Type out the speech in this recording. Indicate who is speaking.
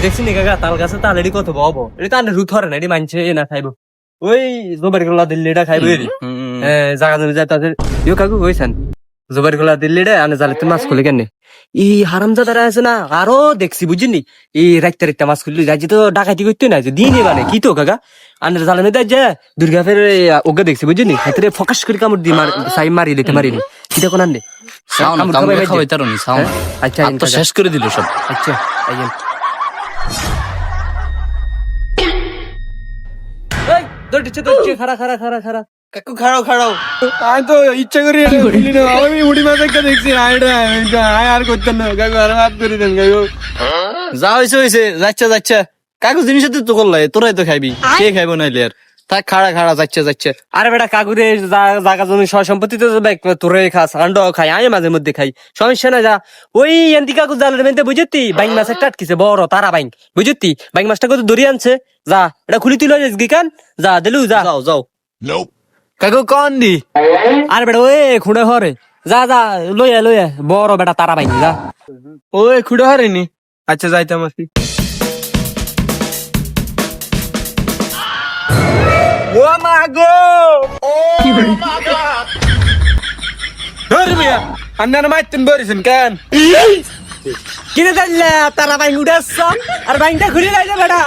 Speaker 1: দেখছি নি কাকা তাল গাছে তাল এডি কত বব এটা তো আন্ডে রুথ হরে না এডি মানছে না খাইবো ওই জোবার গুলা দিল্লিটা খাইবো এরি জায়গা জমি যায় তাদের ইউ কাকু কইছেন জোবার গুলা দিল্লিটা আনে জালেতে মাছ খুলে কেন এই হারামজাদারা আছে না আরো দেখছি বুঝিনি এই রাইতে রাইতে মাছ খুললি যাই তো ডাকাতি করতে না দিনই মানে কি তো কাকা আন্ডার জালে মেয়ে যে দুর্গা ফের ওকে দেখছি বুঝিনি হাতে ফোকাস করে কামড় দি সাই মারি দিতে মারিনি কিটা কোন আনলে আচ্ছা
Speaker 2: শেষ করে দিল সব।
Speaker 1: আচ্ছা আইয়েন এই দড়ছে খাড়া খাড়া খাড়া খাড়া
Speaker 2: কাকু খাড়াও খাড়াও।
Speaker 3: আমি তো ইচ্ছা করি আমি উড়ি মাছ একটা দেখছি আর করতেন না কাকু আর হাত করে দেন কাকু
Speaker 2: যা হয়েছে হয়েছে যাচ্ছে যাচ্ছে কাকু জিনিস তো করলাই তোরাই তো খাইবি কে খাইবো নাইলে আর থাক খাড়া খাড়া যাচ্ছে যাচ্ছে।
Speaker 1: আরে বেটা কাকুরে জায়গা জমি সয় সম্পত্তি তো তোরে খাস আন্ডাও খাই আমি মাঝে মধ্যে খাই সমস্যা না যা ওই এন্তি কাকু জালের মধ্যে বুঝতি বাইং মাছ একটা আটকিছে বড় তারা বাইং বুঝতি বাইং মাছটা কত ধরে আনছে যা এটা খুলি তুই লয়ে গিকান যা দিলু যা
Speaker 2: যাও যাও কাকু কন দি
Speaker 1: আরে বেটা ওই খুঁড়ে হরে যা যা লইয়া বড় বেটা তারা বাইং যা
Speaker 3: ওই খুঁড়ে হারেনি আচ্ছা যাইতাম আসি ও মা গো মিয়া আপনারা মাইতেন বরিছেন কেন
Speaker 1: কিনে দিলে তারা বাইং উড়ে আসছ আর বাইংটা ঘুরে যাইছে বেটা